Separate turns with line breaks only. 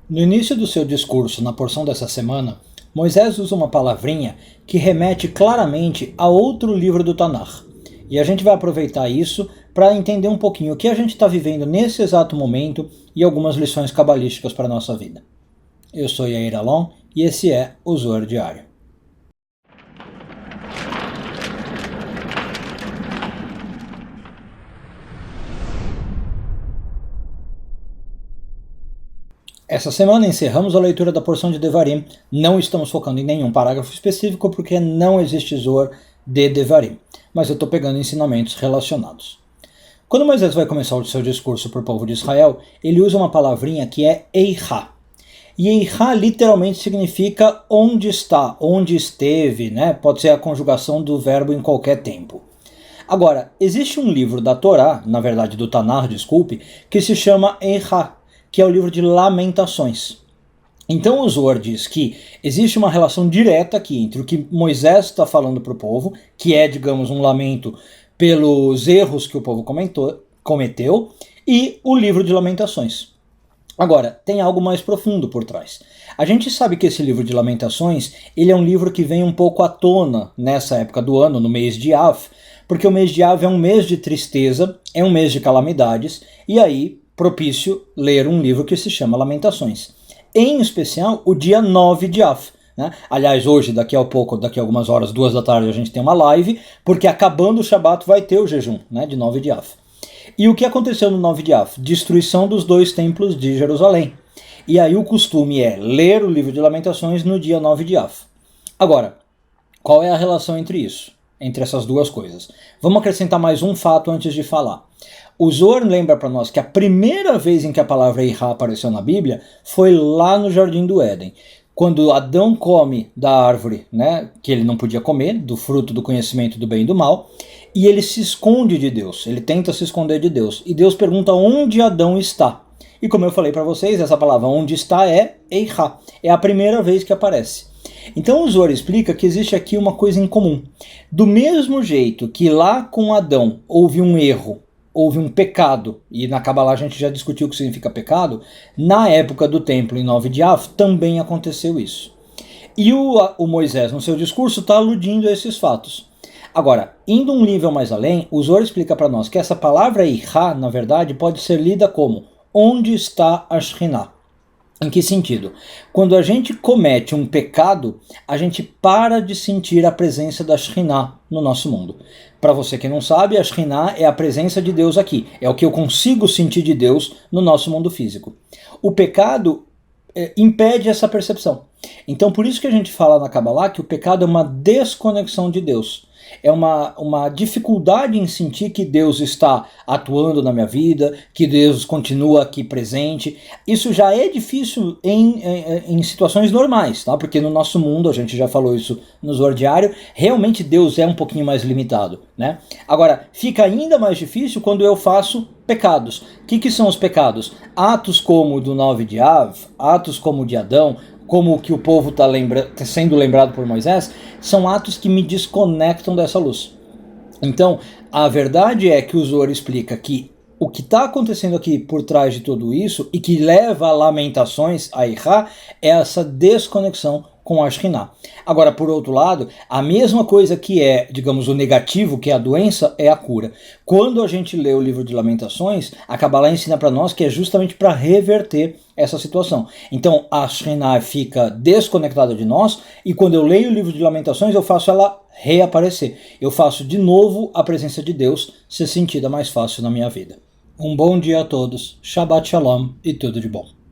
No início do seu discurso, na porção dessa semana, Moisés usa uma palavrinha que remete claramente a outro livro do Tanakh. E a gente vai aproveitar isso para entender um pouquinho o que a gente está vivendo nesse exato momento e algumas lições cabalísticas para a nossa vida. Eu sou Yair Alon e esse é o Zohar Diário. Essa semana encerramos a leitura da porção de Devarim. Não estamos focando em nenhum parágrafo específico porque não existe Zohar de Devarim, mas eu estou pegando ensinamentos relacionados. Quando Moisés vai começar o seu discurso para o povo de Israel, ele usa uma palavrinha que é Eichá. E Eichá literalmente significa onde está, onde esteve, né? Pode ser a conjugação do verbo em qualquer tempo. Agora, existe um livro da Torá, na verdade do Tanakh, desculpe, que se chama Eichá, que é o livro de Lamentações. Então o Zohar diz que existe uma relação direta aqui entre o que Moisés está falando para o povo, que é, digamos, um lamento pelos erros que o povo cometeu, e o livro de Lamentações. Agora, tem algo mais profundo por trás. A gente sabe que esse livro de Lamentações, ele é um livro que vem um pouco à tona nessa época do ano, no mês de Av, porque o mês de Av é um mês de tristeza, é um mês de calamidades, e aí propício ler um livro que se chama Lamentações. Em especial, o dia 9 de Av. Né? Aliás, hoje, daqui a pouco, daqui a algumas horas, 2 da tarde, a gente tem uma live, porque acabando o Shabat vai ter o jejum, né, de 9 de Av. E o que aconteceu no 9 de Av? Destruição dos 2 templos de Jerusalém. E aí o costume é ler o livro de Lamentações no dia 9 de Av. Agora, qual é a relação entre isso? Entre essas duas coisas? Vamos acrescentar mais um fato antes de falar. O Zohar lembra para nós que a primeira vez em que a palavra Eichá apareceu na Bíblia foi lá no Jardim do Éden. Quando Adão come da árvore, né, que ele não podia comer, do fruto do conhecimento do bem e do mal, e ele se esconde de Deus, ele tenta se esconder de Deus. E Deus pergunta onde Adão está. E como eu falei para vocês, essa palavra onde está é Eichá, é a primeira vez que aparece. Então o Zohar explica que existe aqui uma coisa em comum. Do mesmo jeito que lá com Adão houve um erro, houve um pecado, e na Kabbalah a gente já discutiu o que significa pecado, na época do templo em 9 de Av também aconteceu isso. E o Moisés no seu discurso está aludindo a esses fatos. Agora, indo um nível mais além, o Zohar explica para nós que essa palavra Eichá, na verdade, pode ser lida como onde está a Shekhinah. Em que sentido? Quando a gente comete um pecado, a gente para de sentir a presença da Shekhinah no nosso mundo. Para você que não sabe, a Shekhinah é a presença de Deus aqui. É o que eu consigo sentir de Deus no nosso mundo físico. O pecado impede essa percepção. Então por isso que a gente fala na Kabbalah que o pecado é uma desconexão de Deus. É uma dificuldade em sentir que Deus está atuando na minha vida, que Deus continua aqui presente. Isso já é difícil em situações normais, tá? Porque no nosso mundo, a gente já falou isso no Zohar Diário, realmente Deus é um pouquinho mais limitado, né? Agora, fica ainda mais difícil quando eu faço pecados. O que são os pecados? Atos como o do 9 de Av, atos como o de Adão, como o que o povo está sendo lembrado por Moisés, são atos que me desconectam dessa luz. Então, a verdade é que o Zohar explica que o que está acontecendo aqui por trás de tudo isso, e que leva a lamentações, a Eichá, é essa desconexão com a Shekhinah. Agora, por outro lado, a mesma coisa que é, digamos, o negativo, que é a doença, é a cura. Quando a gente lê o livro de Lamentações, a Kabbalah ensina para nós que é justamente para reverter essa situação. Então, a Shekhinah fica desconectada de nós, e quando eu leio o livro de Lamentações, eu faço ela reaparecer. Eu faço de novo a presença de Deus ser sentida mais fácil na minha vida. Um bom dia a todos, Shabbat Shalom e tudo de bom.